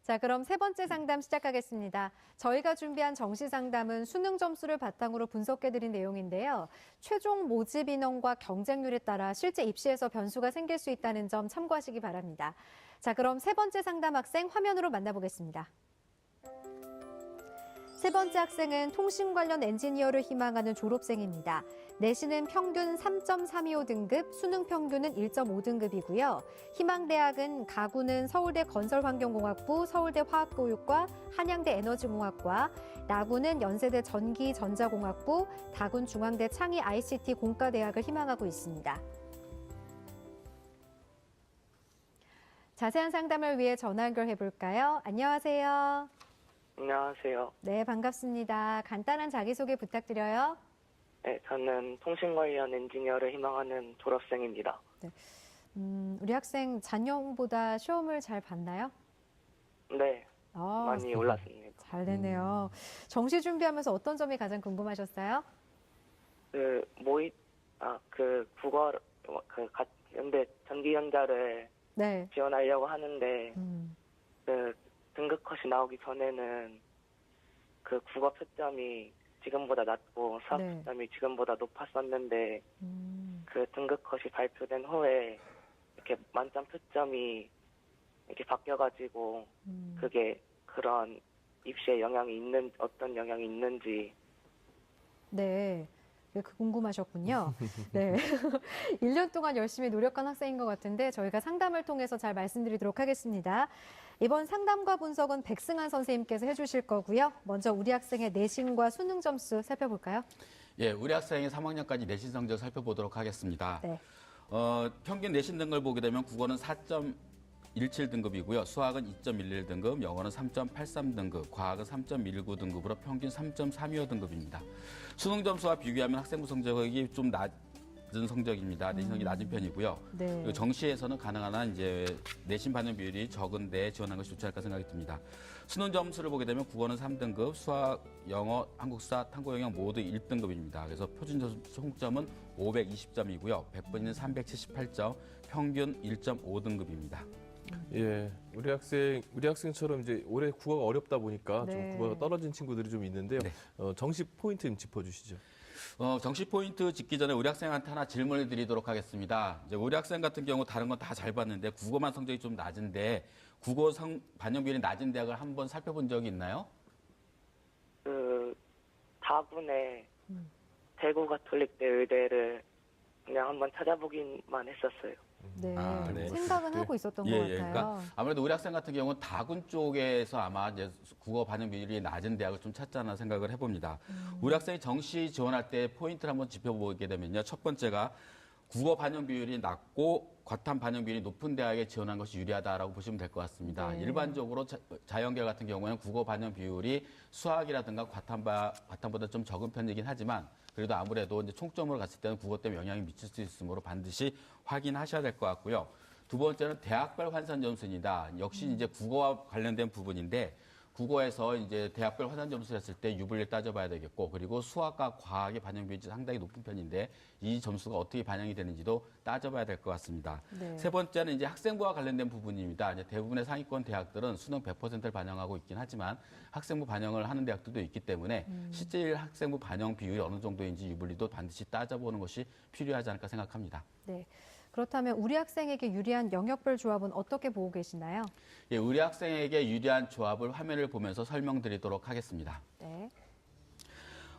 자, 그럼 세 번째 상담 시작하겠습니다. 저희가 준비한 정시 상담은 수능 점수를 바탕으로 분석해드린 내용인데요. 최종 모집 인원과 경쟁률에 따라 실제 입시에서 변수가 생길 수 있다는 점 참고하시기 바랍니다. 자, 그럼 세 번째 상담 학생 화면으로 만나보겠습니다. 세 번째 학생은 통신 관련 엔지니어를 희망하는 졸업생입니다. 내신은 평균 3.325등급, 수능 평균은 1.5등급이고요. 희망대학은 가구는 서울대 건설환경공학부, 서울대 화학교육과, 한양대 에너지공학과, 나구는 연세대 전기전자공학부, 다군 중앙대 창의 ICT 공과대학을 희망하고 있습니다. 자세한 상담을 위해 전화 연결해 볼까요? 안녕하세요. 안녕하세요. 네, 반갑습니다. 간단한 자기소개 부탁드려요. 네, 저는 통신 관련 엔지니어를 희망하는 졸업생입니다. 네. 우리 학생 작년보다 시험을 잘 봤나요? 네, 많이 올랐습니다. 잘 되네요. 정시 준비하면서 어떤 점이 가장 궁금하셨어요? 국어, 연대 전기연자를 네. 지원하려고 하는데, 등급 컷이 나오기 전에는 그 국어 표점이 지금보다 낮고 수학 네. 표점이 지금보다 높았었는데, 그 등급 컷이 발표된 후에 이렇게 만점 표점이 이렇게 바뀌어가지고, 그게 그런 입시에 어떤 영향이 있는지. 네. 궁금하셨군요. 네. 1년 동안 열심히 노력한 학생인 것 같은데 저희가 상담을 통해서 잘 말씀드리도록 하겠습니다. 이번 상담과 분석은 백승환 선생님께서 해주실 거고요. 먼저 우리 학생의 내신과 수능 점수 살펴볼까요? 예, 우리 학생이 3학년까지 내신 성적 살펴보도록 하겠습니다. 네. 평균 내신 등급을 보게 되면 국어는 4.17등급이고요. 수학은 2.11등급, 영어는 3.83등급, 과학은 3.19등급으로 평균 3.325등급입니다. 수능 점수와 비교하면 학생부 성적이 좀 낮은 성적입니다. 내신 성적이 낮은 편이고요. 네. 그리고 정시에서는 가능한 한 이제 내신 반영 비율이 적은데 지원하는 것이 좋지 않을까 생각이 듭니다. 수능 점수를 보게 되면 국어는 3등급, 수학, 영어, 한국사, 탐구 영역 모두 1등급입니다. 그래서 표준 총점은 520점이고요. 100분위는 378점, 평균 1.5등급입니다. 예, 우리 학생처럼 이제 올해 국어가 어렵다 보니까 네. 좀 국어가 떨어진 친구들이 좀 있는데요. 네. 정시 포인트 좀 짚어주시죠. 정시 포인트 짚기 전에 우리 학생한테 하나 질문을 드리도록 하겠습니다. 이제 우리 학생 같은 경우 다른 건 다 잘 봤는데 국어만 성적이 좀 낮은데 국어 반영 비율이 낮은 대학을 한번 살펴본 적이 있나요? 다군의 대구 가톨릭대 의대를 그냥 한번 찾아보기만 했었어요. 네. 네. 생각은 하고 있었던 것 같아요. 그러니까 아무래도 우리 학생 같은 경우는 다군 쪽에서 아마 이제 국어 반영 비율이 낮은 대학을 좀 찾지 않나 생각을 해봅니다. 우리 학생이 정시 지원할 때 포인트를 한번 짚어보게 되면요. 첫 번째가 국어 반영 비율이 낮고 과탐 반영 비율이 높은 대학에 지원한 것이 유리하다라고 보시면 될 것 같습니다. 네. 일반적으로 자연계 같은 경우에는 국어 반영 비율이 수학이라든가 과탐보다 좀 적은 편이긴 하지만 그래도 아무래도 이제 총점으로 갔을 때는 국어 때문에 영향이 미칠 수 있으므로 반드시 확인하셔야 될 것 같고요. 두 번째는 대학별 환산 점수입니다. 역시 이제 국어와 관련된 부분인데 국어에서 이제 대학별 환산 점수를 했을 때 유불리를 따져봐야 되겠고 그리고 수학과 과학의 반영 비율이 상당히 높은 편인데 이 점수가 어떻게 반영이 되는지도 따져봐야 될 것 같습니다. 네. 세 번째는 이제 학생부와 관련된 부분입니다. 이제 대부분의 상위권 대학들은 수능 100%를 반영하고 있긴 하지만 학생부 반영을 하는 대학들도 있기 때문에 실제 학생부 반영 비율이 어느 정도인지 유불리도 반드시 따져보는 것이 필요하지 않을까 생각합니다. 네. 그렇다면 우리 학생에게 유리한 영역별 조합은 어떻게 보고 계시나요? 예, 우리 학생에게 유리한 조합을 화면을 보면서 설명드리도록 하겠습니다. 네.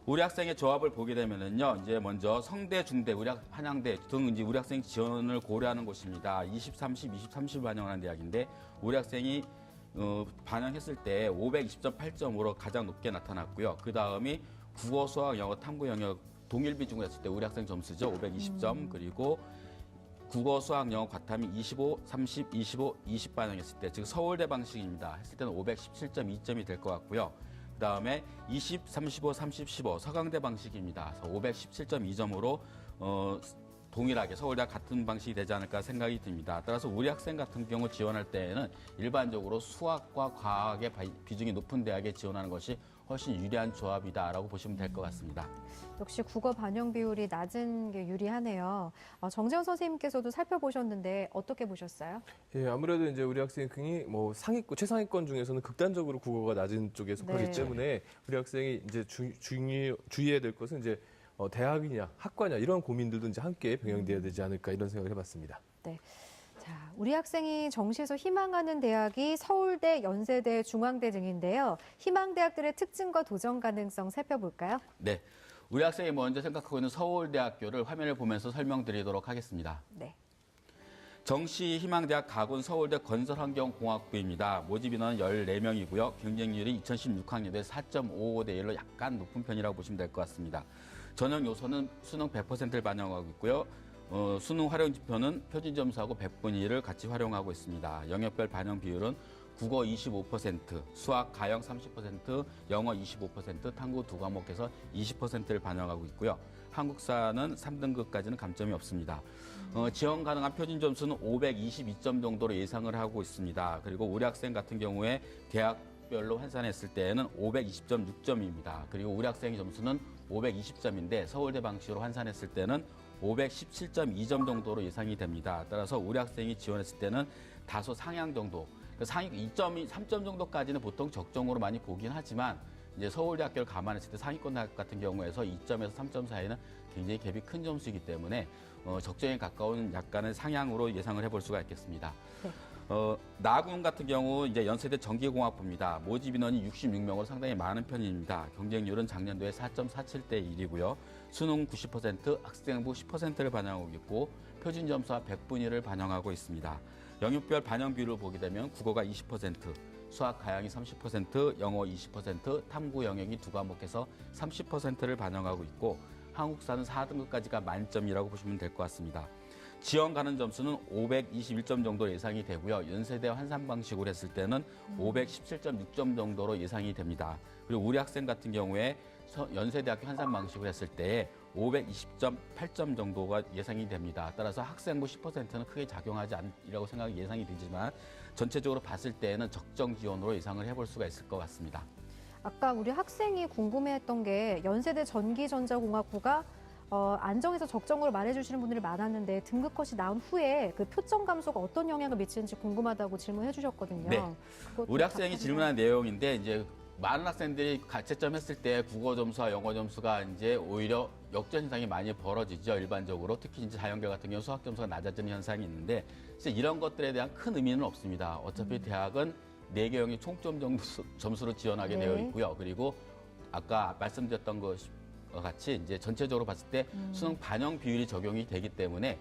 우리 학생의 조합을 보게 되면은요, 이제 먼저 성대, 중대, 한양대 등 이제 우리 학생 지원을 고려하는 곳입니다. 20, 30, 20, 30을 반영하는 대학인데 우리 학생이 반영했을 때 520.8점으로 가장 높게 나타났고요. 그 다음이 국어, 수학, 영어, 탐구 영역 동일 비중으로 했을 때 우리 학생 점수죠. 520점 그리고 국어, 수학, 영어, 과탐이 25, 30, 25, 20 반영했을 때, 즉 서울대 방식입니다. 했을 때는 517.2점이 될 것 같고요. 그 다음에 20, 35, 30, 15 서강대 방식입니다. 그래서 517.2점으로 동일하게 서울대와 같은 방식이 되지 않을까 생각이 듭니다. 따라서 우리 학생 같은 경우 지원할 때에는 일반적으로 수학과 과학의 비중이 높은 대학에 지원하는 것이 훨씬 유리한 조합이다라고 보시면 될 것 같습니다. 역시 국어 반영 비율이 낮은 게 유리하네요. 정재원 선생님께서도 살펴보셨는데 어떻게 보셨어요? 예, 아무래도 이제 우리 학생이 뭐 상위권, 최상위권 중에서는 극단적으로 국어가 낮은 쪽에 속하기 네. 때문에 우리 학생이 이제 주의해야 될 것은 이제 대학이냐 학과냐 이런 고민들도 이제 함께 병행돼야 되지 않을까 이런 생각을 해봤습니다. 네. 자, 우리 학생이 정시에서 희망하는 대학이 서울대, 연세대, 중앙대 등인데요. 희망대학들의 특징과 도전 가능성 살펴볼까요? 네. 우리 학생이 먼저 생각하고 있는 서울대학교를 화면을 보면서 설명드리도록 하겠습니다. 네. 정시 희망대학 가군 서울대 건설환경공학부입니다. 모집 인원은 14명이고요. 경쟁률이 2016학년도에 4.55대 1로 약간 높은 편이라고 보시면 될 것 같습니다. 전형 요소는 수능 100%를 반영하고 있고요. 수능 활용 지표는 표준 점수하고 100분의 1을 같이 활용하고 있습니다. 영역별 반영 비율은 국어 25%, 수학, 가영 30%, 영어 25%, 탐구 두 과목에서 20%를 반영하고 있고요. 한국사는 3등급까지는 감점이 없습니다. 지원 가능한 표준 점수는 522점 정도로 예상을 하고 있습니다. 그리고 우리 학생 같은 경우에 대학별로 환산했을 때에는 520점 6점입니다. 그리고 우리 학생의 점수는 520점인데 서울대 방식으로 환산했을 때는 517.2점 정도로 예상이 됩니다. 따라서 우리 학생이 지원했을 때는 다소 상향 정도, 상위 2점이 3점 정도까지는 보통 적정으로 많이 보긴 하지만 이제 서울대학교를 감안했을 때 상위권 대학 같은 경우에서 2점에서 3점 사이는 굉장히 갭이 큰 점수이기 때문에 적정에 가까운 약간의 상향으로 예상을 해볼 수가 있겠습니다. 네. 나군 같은 경우 이제 연세대 전기공학부입니다. 모집 인원이 66명으로 상당히 많은 편입니다. 경쟁률은 작년도에 4.47대 1이고요. 수능 90%, 학생부 10%를 반영하고 있고 표준 점수와 100분의 1을 반영하고 있습니다. 영역별 반영 비율을 보게 되면 국어가 20%, 수학 가양이 30%, 영어 20%, 탐구 영역이 두 과목에서 30%를 반영하고 있고 한국사는 4등급까지가 만점이라고 보시면 될 것 같습니다. 지원 가는 점수는 521점 정도 예상이 되고요. 연세대 환산 방식으로 했을 때는 517.6점 정도로 예상이 됩니다. 그리고 우리 학생 같은 경우에 연세대학교 환산 방식으로 했을 때 520.8점 정도가 예상이 됩니다. 따라서 학생부 10%는 크게 작용하지 않으리라고 예상이 되지만 전체적으로 봤을 때에는 적정 지원으로 예상을 해볼 수가 있을 것 같습니다. 아까 우리 학생이 궁금해했던 게 연세대 전기전자공학부가 안정해서 적정으로 말해주시는 분들이 많았는데 등급컷이 나온 후에 그 표점 감소가 어떤 영향을 미치는지 궁금하다고 질문해 주셨거든요. 네. 그것도 우리 학생이 답변해 질문한 내용인데 이제 많은 학생들이 가채점 했을 때 국어 점수와 영어 점수가 이제 오히려 역전 현상이 많이 벌어지죠. 일반적으로 특히 이제 자연계 같은 경우 수학 점수가 낮아지는 현상이 있는데 이런 것들에 대한 큰 의미는 없습니다. 어차피 대학은 4개 영역 총점 점수로 지원하게 네. 되어 있고요. 그리고 아까 말씀드렸던 것 같이 이제 전체적으로 봤을 때 수능 반영 비율이 적용이 되기 때문에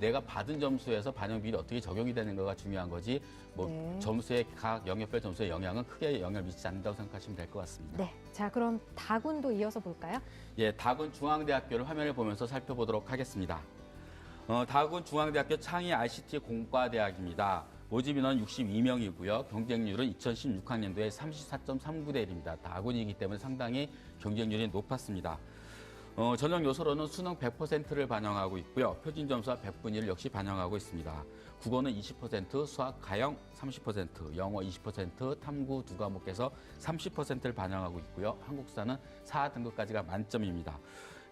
내가 받은 점수에서 반영 비율이 어떻게 적용이 되는 거가 중요한 거지 네. 점수의 각 영역별 점수의 영향은 크게 영향을 미치지 않는다고 생각하시면 될 것 같습니다. 네. 자, 그럼 다군도 이어서 볼까요? 예, 다군 중앙대학교를 화면을 보면서 살펴보도록 하겠습니다. 다군 중앙대학교 창의 ICT 공과대학입니다. 모집 인원 62명이고요. 경쟁률은 2016학년도에 34.39대 1입니다. 다군이기 때문에 상당히 경쟁률이 높았습니다. 전형 요소로는 수능 100%를 반영하고 있고요. 표준 점수와 100분위를 역시 반영하고 있습니다. 국어는 20%, 수학 가영 30%, 영어 20%, 탐구 두 과목에서 30%를 반영하고 있고요. 한국사는 4등급까지가 만점입니다.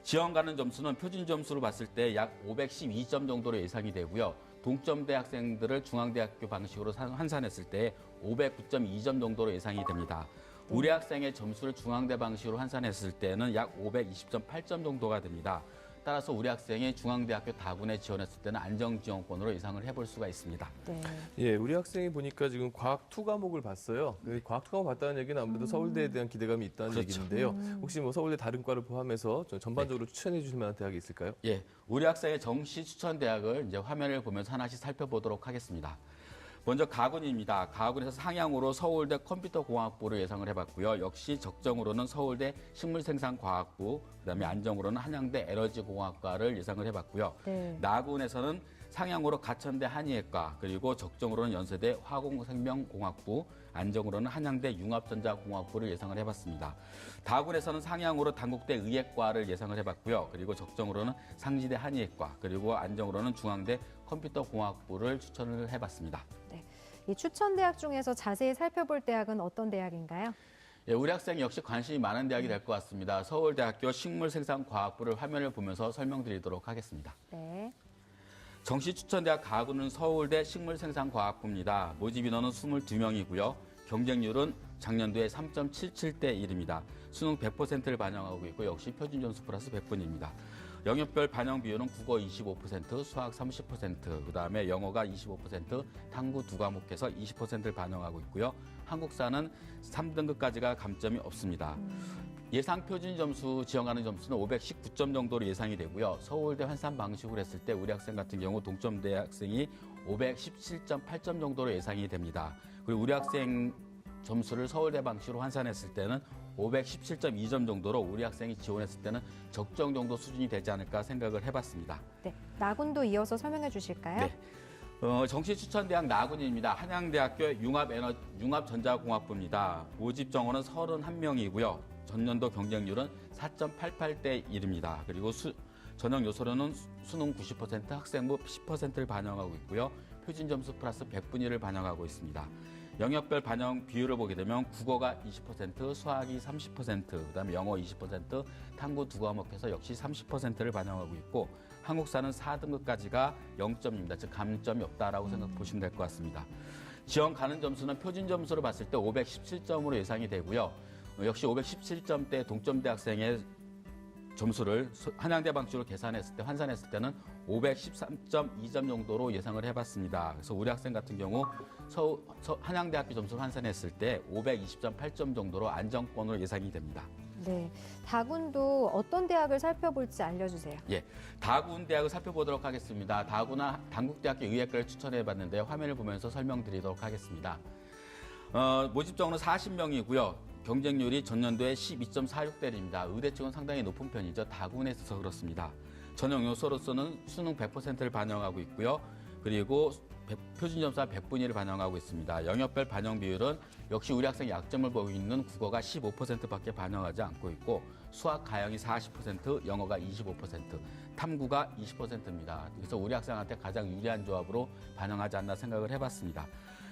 지원 가는 점수는 표준 점수로 봤을 때 약 512점 정도로 예상이 되고요. 동점대 학생들을 중앙대학교 방식으로 환산했을 때 509.2점 정도로 예상이 됩니다. 우리 학생의 점수를 중앙대 방식으로 환산했을 때는 약 520.8점 정도가 됩니다. 따라서 우리 학생이 중앙대학교 다군에 지원했을 때는 안정지원권으로 예상을 해볼 수가 있습니다. 네. 예, 우리 학생이 보니까 지금 과학 2 과목을 봤어요. 과학 2 과목 봤다는 얘기는 아무래도 서울대에 대한 기대감이 있다는 그렇죠. 얘기인데요. 혹시 뭐 서울대 다른 과를 포함해서 좀 전반적으로 추천해 주실 만한 대학이 있을까요? 예, 우리 학생의 정시 추천 대학을 이제 화면을 보면서 하나씩 살펴보도록 하겠습니다. 먼저 가군입니다. 가군에서 상향으로 서울대 컴퓨터공학부를 예상을 해봤고요. 역시 적정으로는 서울대 식물생산과학부, 그다음에 안정으로는 한양대 에너지공학과를 예상을 해봤고요. 네. 나군에서는 상향으로 가천대 한의학과, 그리고 적정으로는 연세대 화공생명공학부, 안정으로는 한양대 융합전자공학부를 예상을 해봤습니다. 다군에서는 상향으로 단국대 의예과를 예상을 해봤고요. 그리고 적정으로는 상지대 한의학과, 그리고 안정으로는 중앙대 컴퓨터공학부를 추천을 해봤습니다. 네. 이 추천 대학 중에서 자세히 살펴볼 대학은 어떤 대학인가요? 예, 우리 학생 역시 관심이 많은 대학이 될 것 같습니다. 서울대학교 식물생산과학부를 화면을 보면서 설명드리도록 하겠습니다. 네. 정시 추천대학 가구는 서울대 식물생산과학부입니다. 모집 인원은 22명이고요. 경쟁률은 작년도에 3.77대 1입니다. 수능 100%를 반영하고 있고 역시 표준 점수 플러스 100분입니다. 영역별 반영 비율은 국어 25%, 수학 30%, 그다음에 영어가 25%, 탐구 2과목에서 20%를 반영하고 있고요. 한국사는 3등급까지가 감점이 없습니다. 예상 표준 점수 지원하는 점수는 519점 정도로 예상이 되고요. 서울대 환산 방식으로 했을 때 우리 학생 같은 경우 동점대 학생이 517.8점 정도로 예상이 됩니다. 그리고 우리 학생 점수를 서울대 방식으로 환산했을 때는 517.2점 정도로 우리 학생이 지원했을 때는 적정 정도 수준이 되지 않을까 생각을 해봤습니다. 네. 나군도 이어서 설명해 주실까요? 네. 정시 추천대학 나군입니다. 한양대학교 융합전자공학부입니다. 모집 정원은 31명이고요. 전년도 경쟁률은 4.88대 1입니다. 그리고 전형 요소로는 수능 90%, 학생부 10%를 반영하고 있고요. 표준 점수 플러스 100분위를 반영하고 있습니다. 영역별 반영 비율을 보게 되면 국어가 20%, 수학이 30%, 그다음에 영어 20%, 탐구 2과목에서 역시 30%를 반영하고 있고 한국사는 4등급까지가 0점입니다. 즉 감점이 없다라고 생각 보시면 될 것 같습니다. 지원 가능 점수는 표준 점수로 봤을 때 517점으로 예상이 되고요. 역시 517점대 동점대 학생의 점수를 한양대 방식으로 계산했을 때 환산했을 때는 513.2점 정도로 예상을 해봤습니다. 그래서 우리 학생 같은 경우 한양대학교 점수를 환산했을 때 520.8점 정도로 안정권으로 예상이 됩니다. 네. 다군도 어떤 대학을 살펴볼지 알려주세요. 예, 다군 대학을 살펴보도록 하겠습니다. 다군은 단국대학교 의예과를 추천해봤는데 화면을 보면서 설명드리도록 하겠습니다. 모집 정원은 40명이고요. 경쟁률이 전년도에 12.46대입니다. 의대 측은 상당히 높은 편이죠. 다군에 있어서 그렇습니다. 전형 요소로서는 수능 100%를 반영하고 있고요. 그리고 표준 점수와 100분위를 반영하고 있습니다. 영역별 반영 비율은 역시 우리 학생 약점을 보이고 있는 국어가 15%밖에 반영하지 않고 있고 수학 가형이 40%, 영어가 25%, 탐구가 20%입니다. 그래서 우리 학생한테 가장 유리한 조합으로 반영하지 않나 생각을 해봤습니다.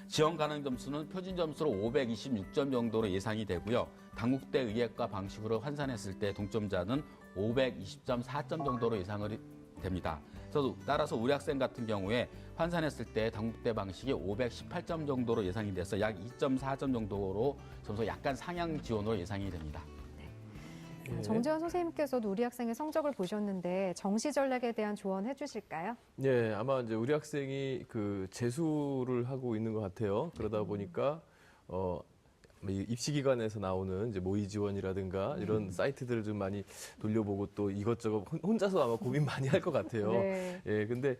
지원 가능 점수는 표준 점수로 526점 정도로 예상이 되고요. 단국대 의예과 방식으로 환산했을 때 동점자는 520.4점 정도로 예상이 됩니다. 그래서 따라서 우리 학생 같은 경우에 환산했을 때 단국대 방식이 518점 정도로 예상이 돼서 약 2.4점 정도로 점수 약간 상향 지원으로 예상이 됩니다. 정재원 선생님께서도 우리 학생의 성적을 보셨는데 정시 전략에 대한 조언해 주실까요? 네, 아마 이제 우리 학생이 그 재수를 하고 있는 것 같아요. 그러다 보니까 이 입시기관에서 나오는 이제 모의 지원이라든가 이런 사이트들을 좀 많이 돌려보고 또 이것저것 혼자서 아마 고민 많이 할 것 같아요. 네. 예, 근데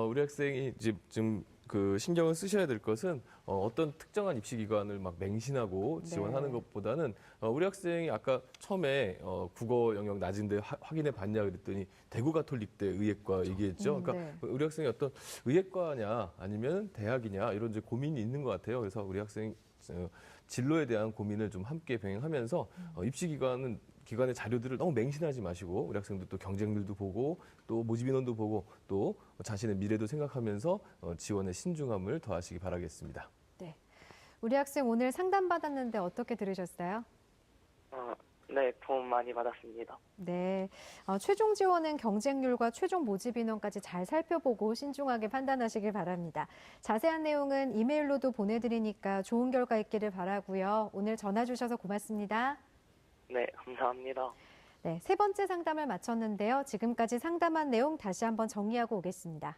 우리 학생이 이제 좀 그 신경을 쓰셔야 될 것은 어떤 특정한 입시기관을 막 맹신하고 지원하는 네. 것보다는 우리 학생이 아까 처음에 국어 영역 낮은데 확인해 봤냐 그랬더니 대구 가톨릭대 의예과 얘기했죠. 그러니까 네. 우리 학생이 어떤 의예과냐 아니면 대학이냐 이런 이제 고민이 있는 것 같아요. 그래서 우리 학생 진로에 대한 고민을 좀 함께 병행하면서 기관의 자료들을 너무 맹신하지 마시고 우리 학생들 또 경쟁률도 보고 또 모집 인원도 보고 또 자신의 미래도 생각하면서 지원에 신중함을 더하시기 바라겠습니다. 네. 우리 학생 오늘 상담 받았는데 어떻게 들으셨어요? 네, 도움 많이 받았습니다. 네. 최종 지원은 경쟁률과 최종 모집 인원까지 잘 살펴보고 신중하게 판단하시길 바랍니다. 자세한 내용은 이메일로도 보내드리니까 좋은 결과 있기를 바라고요. 오늘 전화 주셔서 고맙습니다. 네, 감사합니다. 네, 세 번째 상담을 마쳤는데요. 지금까지 상담한 내용 다시 한번 정리하고 오겠습니다.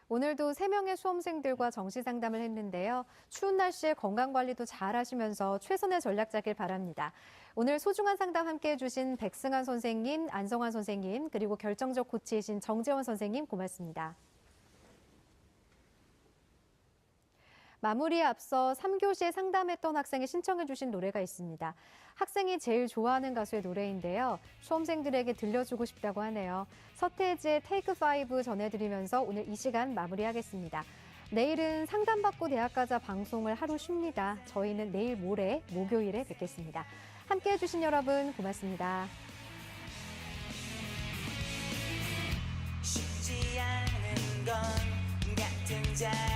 오늘도 3명의 수험생들과 정시 상담을 했는데요. 추운 날씨에 건강관리도 잘 하시면서 최선의 전략 짜길 바랍니다. 오늘 소중한 상담 함께해 주신 백승환 선생님, 안성환 선생님, 그리고 결정적 코치이신 정재원 선생님 고맙습니다. 마무리에 앞서 3교시에 상담했던 학생이 신청해 주신 노래가 있습니다. 학생이 제일 좋아하는 가수의 노래인데요. 수험생들에게 들려주고 싶다고 하네요. 서태지의 Take 5 전해드리면서 오늘 이 시간 마무리하겠습니다. 내일은 상담받고 대학 가자 방송을 하루 쉽니다. 저희는 내일 모레 목요일에 뵙겠습니다. 함께해 주신 여러분 고맙습니다. 쉽지 않은 건 같은 자